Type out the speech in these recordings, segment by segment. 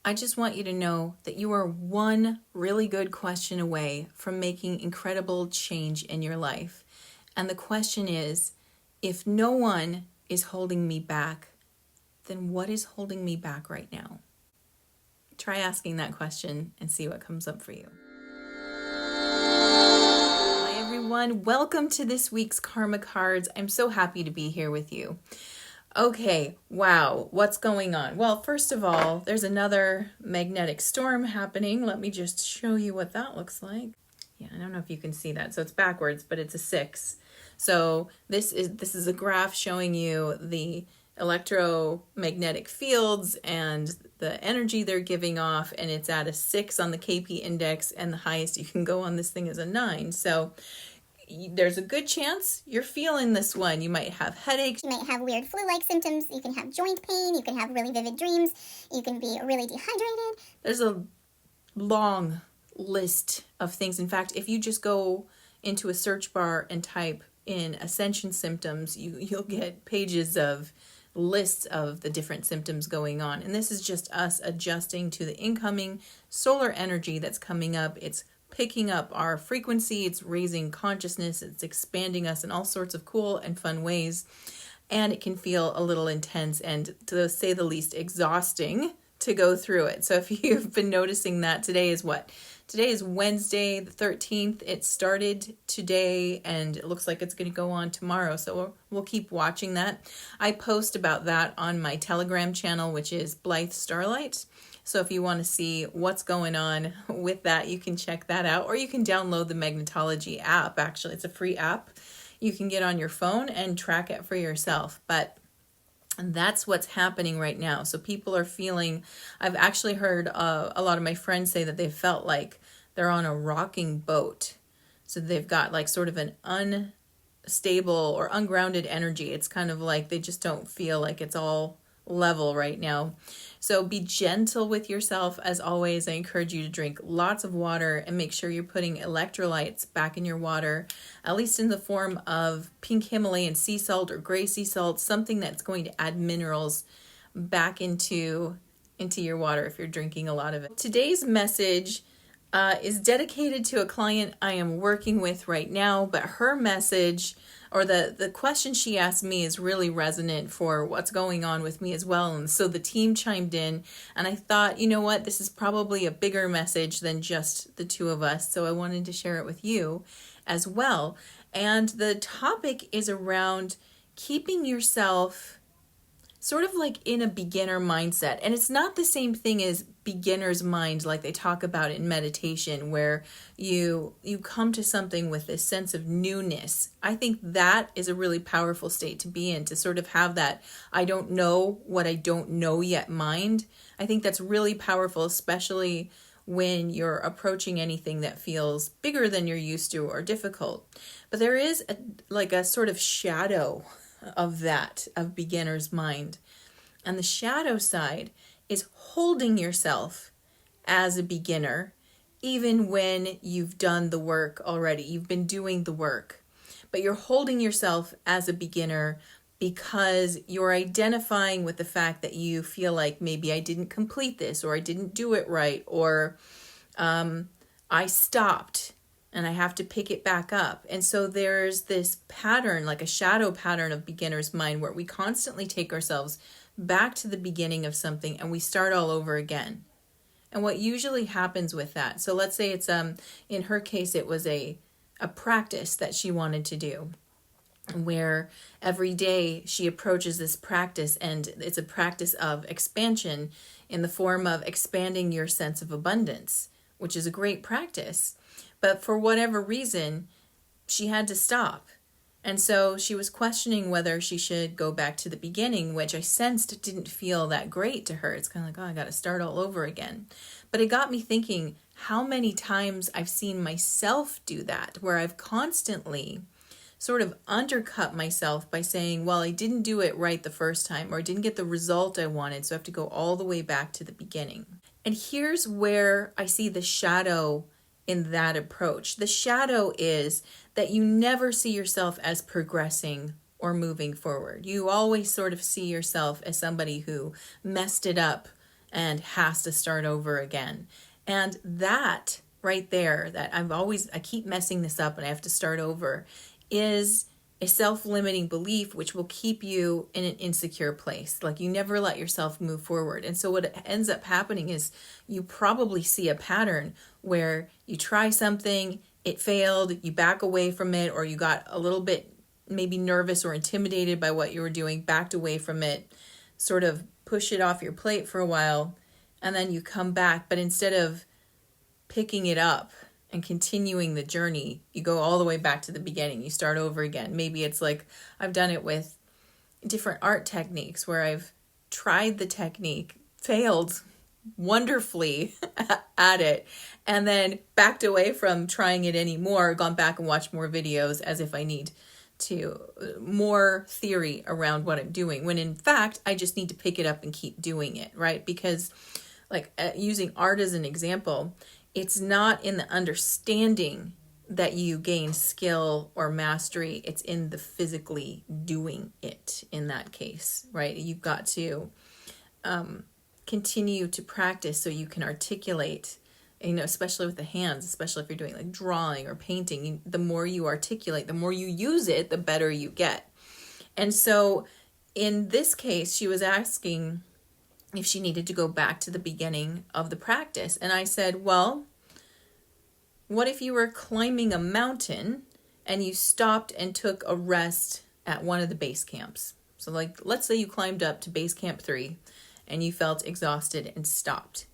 I just want you to know that you are one really good question away from making incredible change in your life. And the question is, if no one is holding me back, then what is holding me back right now? Try asking that question and see what comes up for you. Hi everyone, welcome to this week's Karma Cards. I'm so happy to be here with you. Okay, wow, what's going on? Well, first of all, there's another magnetic storm happening. Let me just show you what that looks like. Yeah, I don't know if you can see that. So it's backwards, but it's a 6. So this is a graph showing you the electromagnetic fields and the energy they're giving off, and it's at a 6 on the KP index, and the highest you can go on this thing is a 9. So there's a good chance you're feeling this one. You might have headaches. You might have weird flu-like symptoms. You can have joint pain. You can have really vivid dreams. You can be really dehydrated. There's a long list of things. In fact, if you just go into a search bar and type in ascension symptoms, you'll get pages of lists of the different symptoms going on. And this is just us adjusting to the incoming solar energy that's coming up. It's picking up our frequency, it's raising consciousness, it's expanding us in all sorts of cool and fun ways, and it can feel a little intense and, to say the least, exhausting to go through it. So if you've been noticing that, today is what? Today is Wednesday the 13th. It started today and it looks like it's going to go on tomorrow, so we'll keep watching that. I post about that on my Telegram channel, which is Blythe Starlight. So if you want to see what's going on with that, you can check that out. Or you can download the Magnetology app. Actually, it's a free app. You can get on your phone and track it for yourself. But that's what's happening right now. So people are feeling, I've actually heard a lot of my friends say that they felt like they're on a rocking boat. So they've got like sort of an unstable or ungrounded energy. It's kind of like they just don't feel like it's all level right now. So be gentle with yourself. As always, I encourage you to drink lots of water and make sure you're putting electrolytes back in your water, at least in the form of pink Himalayan sea salt or gray sea salt, something that's going to add minerals back into your water if you're drinking a lot of it. Today's message is dedicated to a client I am working with right now, but her message, or the question she asked me, is really resonant for what's going on with me as well. And so the team chimed in, and I thought, you know what, this is probably a bigger message than just the two of us. So I wanted to share it with you as well. And the topic is around keeping yourself sort of like in a beginner mindset. And it's not the same thing as beginner's mind like they talk about in meditation, where you come to something with this sense of newness. I think that is a really powerful state to be in, to sort of have that I don't know what I don't know yet mind. I think that's really powerful, especially when you're approaching anything that feels bigger than you're used to or difficult. But there is a sort of shadow of that, of beginner's mind. And the shadow side is holding yourself as a beginner, even when you've done the work already. You've been doing the work, but you're holding yourself as a beginner because you're identifying with the fact that you feel like maybe I didn't complete this, or I didn't do it right, or I stopped and I have to pick it back up. And so there's this pattern, like a shadow pattern of beginner's mind, where we constantly take ourselves back to the beginning of something and we start all over again. And what usually happens with that, so let's say it's in her case it was a practice that she wanted to do, where every day she approaches this practice, and it's a practice of expansion in the form of expanding your sense of abundance, which is a great practice. But for whatever reason, she had to stop. And so she was questioning whether she should go back to the beginning, which I sensed didn't feel that great to her. It's kind of like, oh, I got to start all over again. But it got me thinking how many times I've seen myself do that, where I've constantly sort of undercut myself by saying, well, I didn't do it right the first time, or I didn't get the result I wanted, so I have to go all the way back to the beginning. And here's where I see the shadow in that approach. The shadow is that you never see yourself as progressing or moving forward. You always sort of see yourself as somebody who messed it up and has to start over again. And that right there, that I keep messing this up and I have to start over, is a self-limiting belief which will keep you in an insecure place. Like you never let yourself move forward. And so what ends up happening is you probably see a pattern where you try something, it failed, you back away from it, or you got a little bit maybe nervous or intimidated by what you were doing, backed away from it, sort of push it off your plate for a while, and then you come back. But instead of picking it up and continuing the journey, you go all the way back to the beginning. You start over again. Maybe it's like I've done it with different art techniques where I've tried the technique, failed wonderfully at it, and then backed away from trying it anymore, gone back and watched more videos as if I need to more theory around what I'm doing, when in fact I just need to pick it up and keep doing it, right? Because like using art as an example, it's not in the understanding that you gain skill or mastery, it's in the physically doing it in that case, right? You've got to continue to practice so you can articulate, especially with the hands, especially if you're doing like drawing or painting, the more you articulate, the more you use it, the better you get. And so in this case, she was asking if she needed to go back to the beginning of the practice. And I said, well, what if you were climbing a mountain and you stopped and took a rest at one of the base camps? So like, let's say you climbed up to base camp 3 and you felt exhausted and stopped.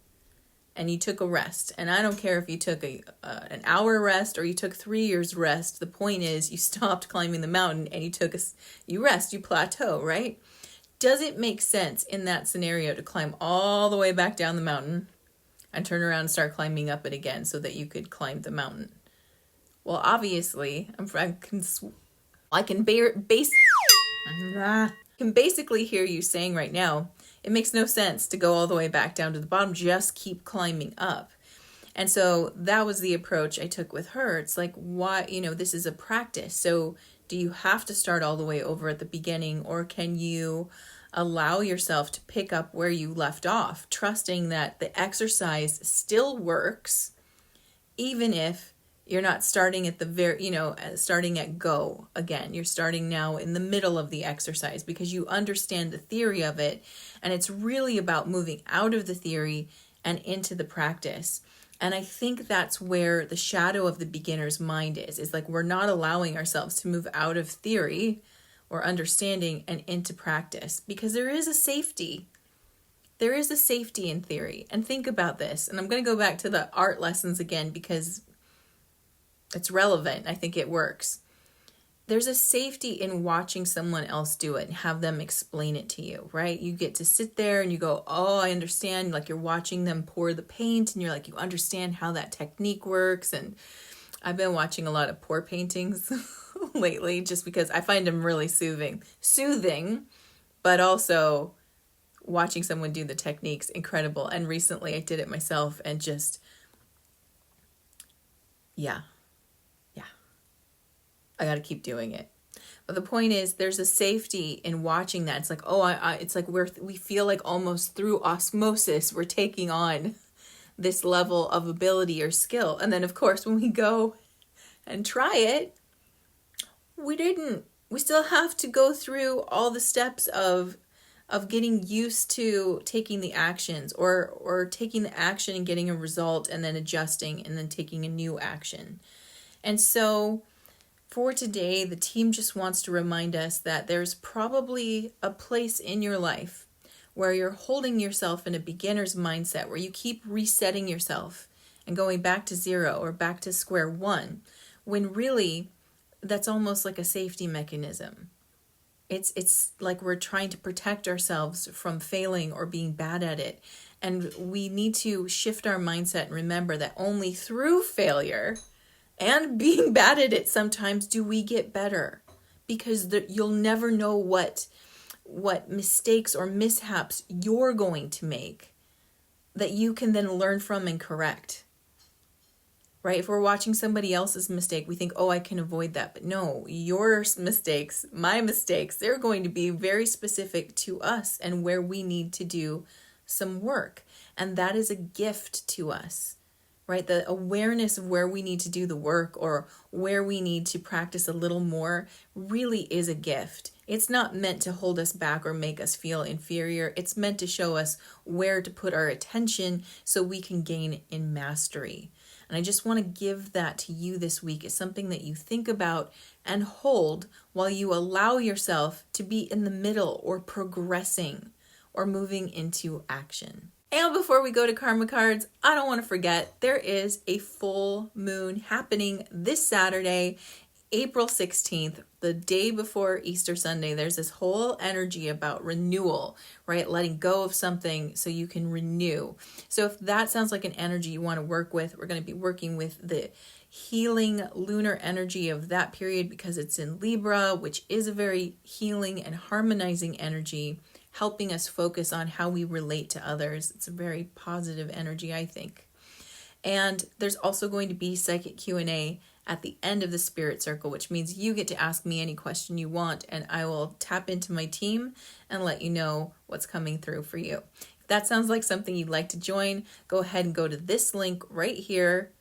And you took a rest. And I don't care if you took an hour rest or you took 3 years rest. The point is you stopped climbing the mountain and you rest, you plateau, right? Does it make sense in that scenario to climb all the way back down the mountain and turn around and start climbing up it again so that you could climb the mountain? Well, obviously, I can basically hear you saying right now, it makes no sense to go all the way back down to the bottom, just keep climbing up. And so that was the approach I took with her. It's like, why, this is a practice. So do you have to start all the way over at the beginning, or can you allow yourself to pick up where you left off, trusting that the exercise still works, even if you're not starting at starting at go again. You're starting now in the middle of the exercise because you understand the theory of it. And it's really about moving out of the theory and into the practice. And I think that's where the shadow of the beginner's mind is like we're not allowing ourselves to move out of theory or understanding and into practice, because there is a safety. There is a safety in theory. And think about this. And I'm going to go back to the art lessons again because it's relevant. I think it works. There's a safety in watching someone else do it and have them explain it to you, right? You get to sit there and you go, oh, I understand. Like you're watching them pour the paint and you're like, you understand how that technique works. And I've been watching a lot of pour paintings lately just because I find them really soothing, but also watching someone do the techniques incredible. And recently I did it myself and just, yeah. I got to keep doing it. But the point is, there's a safety in watching that. It's like, it's like we feel like almost through osmosis, we're taking on this level of ability or skill. And then of course, when we go and try it, we didn't. We still have to go through all the steps of getting used to taking the actions or taking the action and getting a result and then adjusting and then taking a new action. And so for today, the team just wants to remind us that there's probably a place in your life where you're holding yourself in a beginner's mindset, where you keep resetting yourself and going back to 0 or back to square 1, when really that's almost like a safety mechanism. It's like we're trying to protect ourselves from failing or being bad at it. And we need to shift our mindset and remember that only through failure and being bad at it sometimes do we get better, because you'll never know what mistakes or mishaps you're going to make that you can then learn from and correct. Right? If we're watching somebody else's mistake, we think, oh, I can avoid that. But no, your mistakes, my mistakes, they're going to be very specific to us and where we need to do some work. And that is a gift to us, right? The awareness of where we need to do the work or where we need to practice a little more really is a gift. It's not meant to hold us back or make us feel inferior. It's meant to show us where to put our attention so we can gain in mastery. And I just want to give that to you this week as something that you think about and hold while you allow yourself to be in the middle or progressing or moving into action. And before we go to karma cards, I don't want to forget there is a full moon happening this Saturday, April 16th, the day before Easter Sunday. There's this whole energy about renewal, right? Letting go of something so you can renew. So if that sounds like an energy you want to work with, we're going to be working with the healing lunar energy of that period because it's in Libra, which is a very healing and harmonizing energy, helping us focus on how we relate to others. It's a very positive energy, I think. And there's also going to be psychic Q&A at the end of the Spirit Circle, which means you get to ask me any question you want, and I will tap into my team and let you know what's coming through for you. If that sounds like something you'd like to join, go ahead and go to this link right here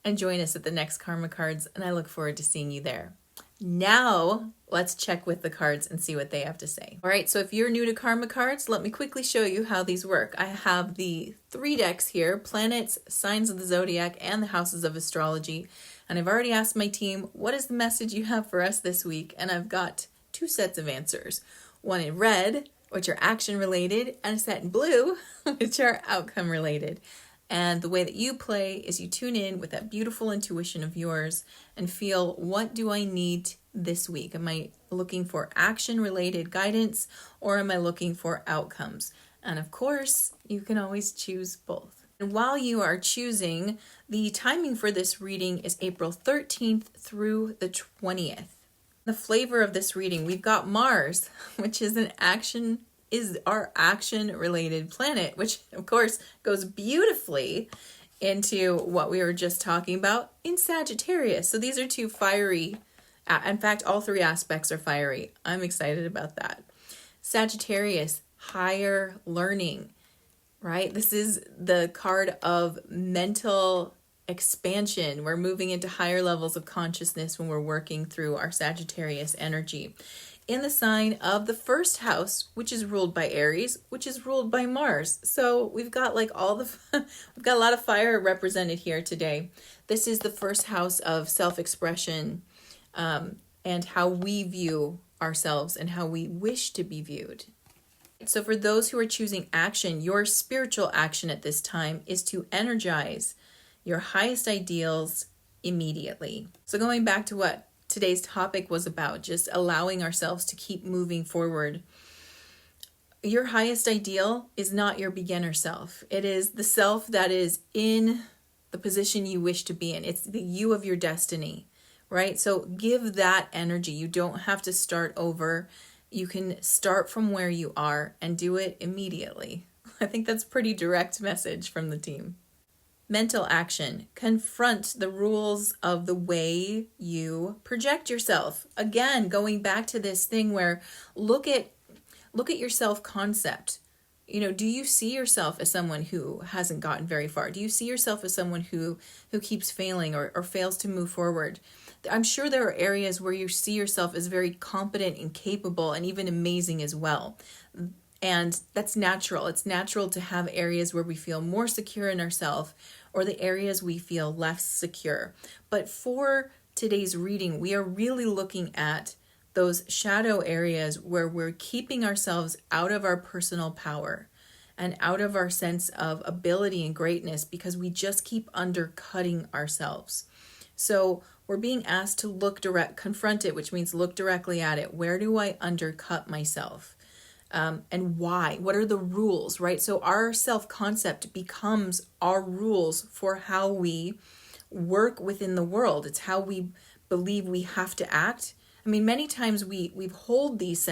and join us at the next Karma Cards, and I look forward to seeing you there. Now, let's check with the cards and see what they have to say. All right, so if you're new to Karma Cards, let me quickly show you how these work. I have the 3 decks here, planets, signs of the zodiac, and the houses of astrology. And I've already asked my team, what is the message you have for us this week? And I've got 2 sets of answers. One in red, which are action related, and a set in blue, which are outcome related. And the way that you play is you tune in with that beautiful intuition of yours and feel, what do I need this week? Am I looking for action-related guidance or am I looking for outcomes? And of course, you can always choose both. And while you are choosing, the timing for this reading is April 13th through the 20th. The flavor of this reading, we've got Mars, which is our action-related planet, which of course goes beautifully into what we were just talking about in Sagittarius. So these are 2 fiery, in fact, all 3 aspects are fiery. I'm excited about that. Sagittarius, higher learning, right? This is the card of mental expansion. We're moving into higher levels of consciousness when we're working through our Sagittarius energy. In the sign of the first house, which is ruled by Aries, which is ruled by Mars. So we've got like we've got a lot of fire represented here today. This is the first house of self-expression and how we view ourselves and how we wish to be viewed. So for those who are choosing action, your spiritual action at this time is to energize your highest ideals immediately. So going back to what today's topic was about, just allowing ourselves to keep moving forward. Your highest ideal is not your beginner self. It is the self that is in the position you wish to be in. It's the you of your destiny, right? So give that energy. You don't have to start over. You can start from where you are and do it immediately. I think that's a pretty direct message from the team. Mental action. Confront the rules of the way you project yourself. Again, going back to this thing where look at your self-concept. You know, do you see yourself as someone who hasn't gotten very far? Do you see yourself as someone who keeps failing or fails to move forward? I'm sure there are areas where you see yourself as very competent and capable and even amazing as well. And that's natural. It's natural to have areas where we feel more secure in ourselves or the areas we feel less secure. But for today's reading, we are really looking at those shadow areas where we're keeping ourselves out of our personal power and out of our sense of ability and greatness because we just keep undercutting ourselves. So we're being asked to confront it, which means look directly at it. Where do I undercut myself? And why? What are the rules, right? So our self-concept becomes our rules for how we work within the world. It's how we believe we have to act. I mean, many times we hold these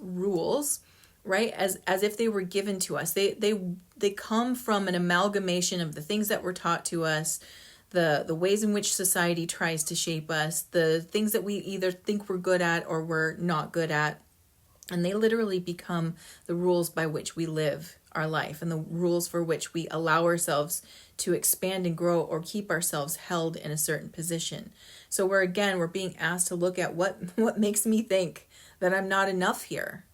rules, right, as if they were given to us. They come from an amalgamation of the things that were taught to us, the ways in which society tries to shape us, the things that we either think we're good at or we're not good at. And they literally become the rules by which we live our life and the rules for which we allow ourselves to expand and grow or keep ourselves held in a certain position. So we're being asked to look at what makes me think that I'm not enough here.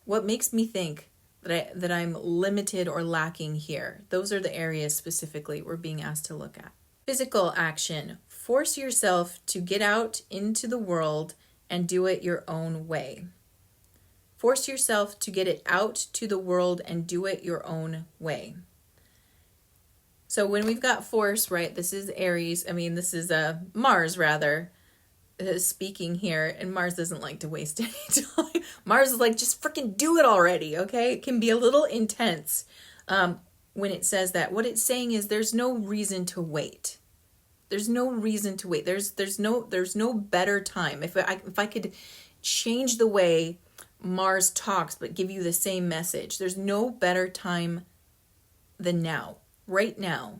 What makes me think that I'm limited or lacking here? Those are the areas specifically we're being asked to look at. Physical action. Force yourself to get out into the world and do it your own way. Force yourself to get it out to the world and do it your own way. So when we've got force, right, this is this is Mars rather, speaking here, and Mars doesn't like to waste any time. Mars is like, just freaking do it already, okay? It can be a little intense when it says that. What it's saying is there's no reason to wait. There's no reason to wait. There's no better time. If I could change the way Mars talks but give you the same message, there's no better time than now. Right now.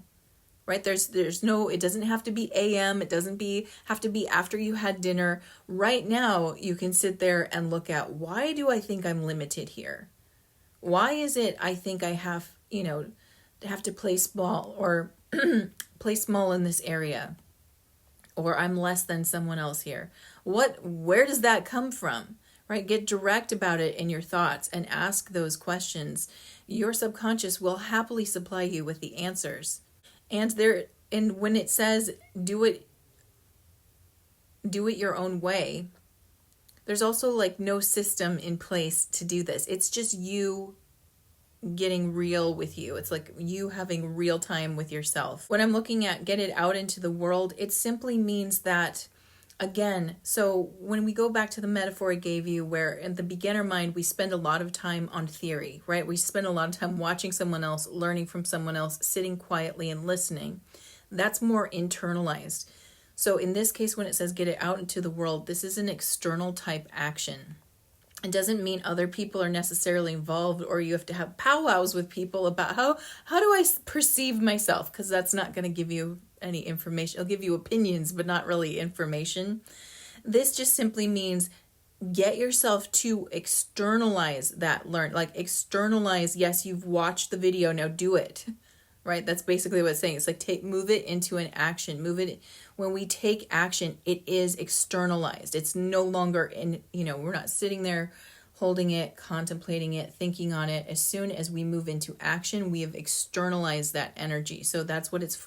Right? There's no, it doesn't have to be AM, it doesn't have to be after you had dinner. Right now you can sit there and look at, why do I think I'm limited here? Why is it I think I have to play small or play small in this area, or I'm less than someone else here? Where does that come from? Right? Get direct about it in your thoughts and ask those questions. Your subconscious will happily supply you with the answers. And when it says do it your own way, there's also like no system in place to do this. It's just you getting real with you. It's like you having real time with yourself. When I'm looking at get it out into the world, it simply means that, again, so when we go back to the metaphor I gave you, where in the beginner mind, we spend a lot of time on theory, right? We spend a lot of time watching someone else, learning from someone else, sitting quietly and listening. That's more internalized. So in this case, when it says get it out into the world, this is an external type action. It doesn't mean other people are necessarily involved, or you have to have powwows with people about how do I perceive myself, because that's not going to give you any information. It'll give you opinions, but not really information. This just simply means get yourself to externalize that externalize, yes, you've watched the video, now do it. Right? That's basically what it's saying. It's like move it into an action. When we take action, it is externalized. It's no longer we're not sitting there holding it, contemplating it, thinking on it. As soon as we move into action, we have externalized that energy. So that's what it's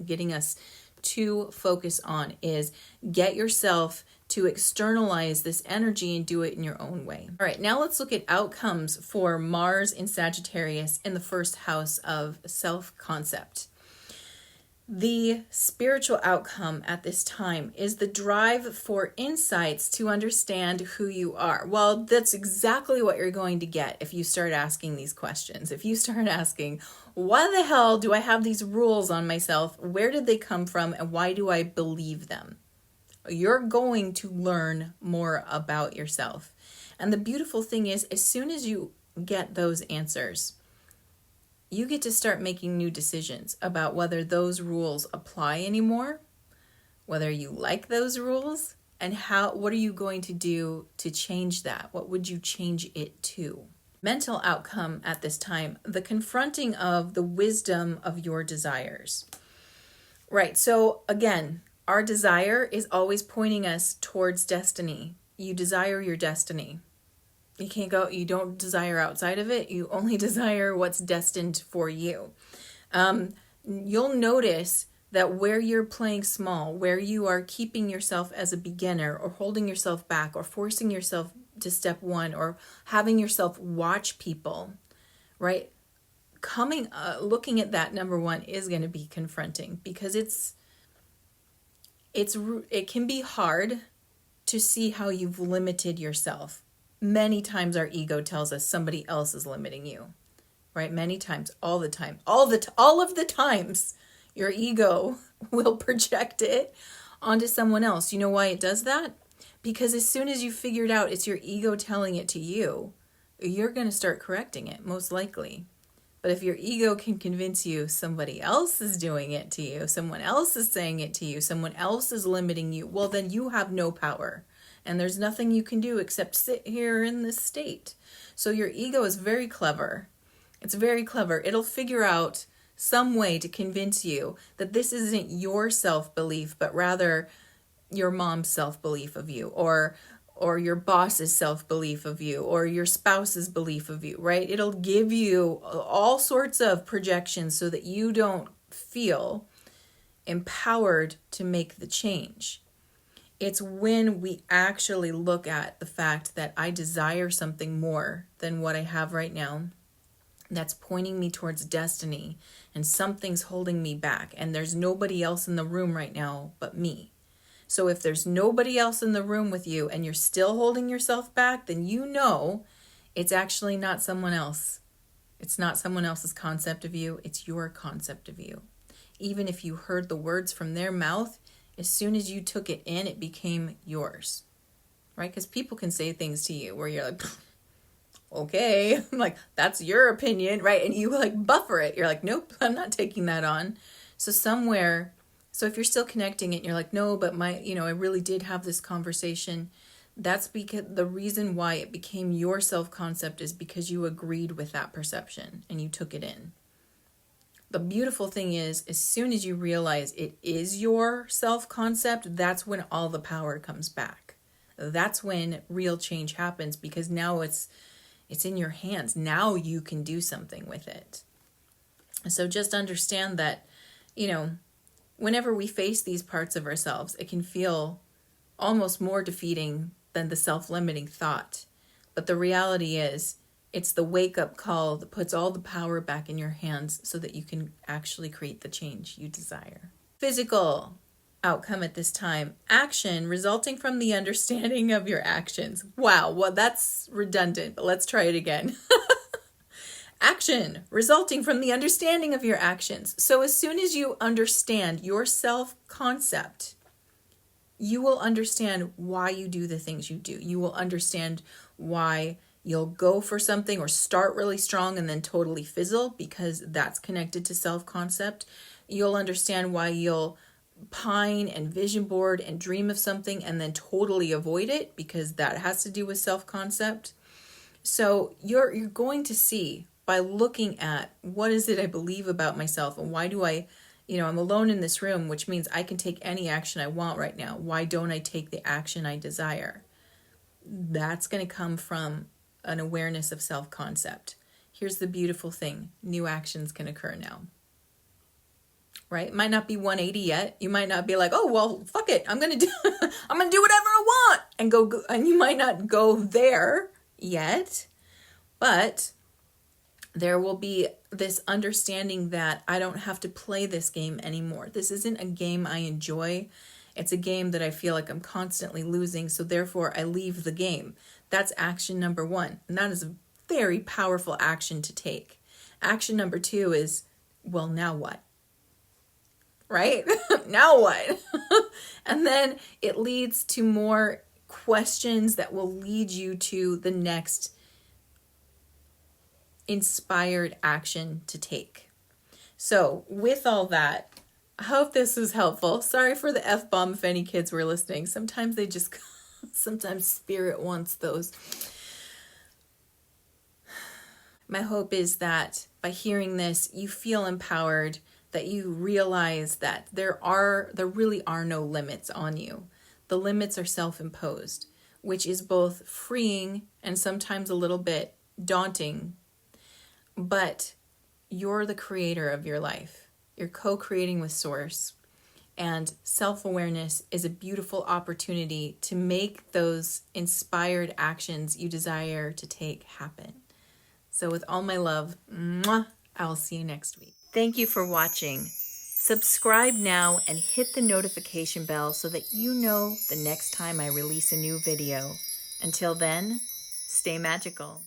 getting us to focus on, is get yourself to externalize this energy and do it in your own way. All right, now let's look at outcomes for Mars in Sagittarius in the first house of self-concept. The spiritual outcome at this time is the drive for insights to understand who you are. Well, that's exactly what you're going to get if you start asking these questions. If you start asking, why the hell do I have these rules on myself? Where did they come from? And why do I believe them? You're going to learn more about yourself. And the beautiful thing is, as soon as you get those answers, you get to start making new decisions about whether those rules apply anymore, whether you like those rules, and what are you going to do to change that? What would you change it to? Mental outcome at this time, the confronting of the wisdom of your desires. Right, so again, our desire is always pointing us towards destiny. You desire your destiny. You don't desire outside of it. You only desire what's destined for you. You'll notice that where you're playing small, where you are keeping yourself as a beginner or holding yourself back or forcing yourself to step one or having yourself watch people, right? Looking at that, number one, is going to be confronting, because it can be hard to see how you've limited yourself. Many times our ego tells us somebody else is limiting you, right? Many times, all the time, all of the times, your ego will project it onto someone else. You know why it does that? Because as soon as you figured out it's your ego telling it to you, you're going to start correcting it, most likely. But if your ego can convince you somebody else is doing it to you, someone else is saying it to you, someone else is limiting you, well, then you have no power. And there's nothing you can do except sit here in this state. So your ego is very clever. It's very clever. It'll figure out some way to convince you that this isn't your self-belief, but rather your mom's self-belief of you, or your boss's self-belief of you, or your spouse's belief of you, right? It'll give you all sorts of projections so that you don't feel empowered to make the change. It's when we actually look at the fact that I desire something more than what I have right now, that's pointing me towards destiny, and something's holding me back, and there's nobody else in the room right now but me. So if there's nobody else in the room with you and you're still holding yourself back, then you know it's actually not someone else. It's not someone else's concept of you. It's your concept of you. Even if you heard the words from their mouth, as soon as you took it in, it became yours, right? Because people can say things to you where you're like, okay, like, that's your opinion, right? And you like buffer it. You're like, nope, I'm not taking that on. So if you're still connecting it, and you're like, no, but I really did have this conversation. That's because the reason why it became your self-concept is because you agreed with that perception and you took it in. The beautiful thing is, as soon as you realize it is your self-concept, that's when all the power comes back. That's when real change happens, because now it's in your hands. Now you can do something with it. So just understand that, whenever we face these parts of ourselves, it can feel almost more defeating than the self-limiting thought. But the reality is, it's the wake-up call that puts all the power back in your hands so that you can actually create the change you desire. Physical outcome at this time: action resulting from the understanding of your actions. Wow, well, that's redundant, but let's try it again. Action resulting from the understanding of your actions. So as soon as you understand your self-concept, you will understand why you do the things you do. You will understand why you'll go for something or start really strong and then totally fizzle, because that's connected to self-concept. You'll understand why you'll pine and vision board and dream of something and then totally avoid it, because that has to do with self-concept. So you're going to see, by looking at what is it I believe about myself, and why do I'm alone in this room, which means I can take any action I want right now. Why don't I take the action I desire? That's going to come from an awareness of self-concept. Here's the beautiful thing: new actions can occur now. Right? It might not be 180 yet. You might not be like, oh, well, fuck it, I'm going to do whatever I want and go, and you might not go there yet, but there will be this understanding that I don't have to play this game anymore. This isn't a game I enjoy. It's a game that I feel like I'm constantly losing, so therefore I leave the game. That's action number one, and that is a very powerful action to take. Action number two is, well, now what? Right? Now what? And then it leads to more questions that will lead you to the next inspired action to take. So with all that, I hope this was helpful. Sorry for the F-bomb if any kids were listening. Sometimes spirit wants those. My hope is that by hearing this, you feel empowered, that you realize that there really are no limits on you. The limits are self-imposed, which is both freeing and sometimes a little bit daunting. But you're the creator of your life. You're co-creating with Source. And self-awareness is a beautiful opportunity to make those inspired actions you desire to take happen. So with all my love, mwah, I will see you next week. Thank you for watching. Subscribe now and hit the notification bell so that you know the next time I release a new video. Until then, stay magical.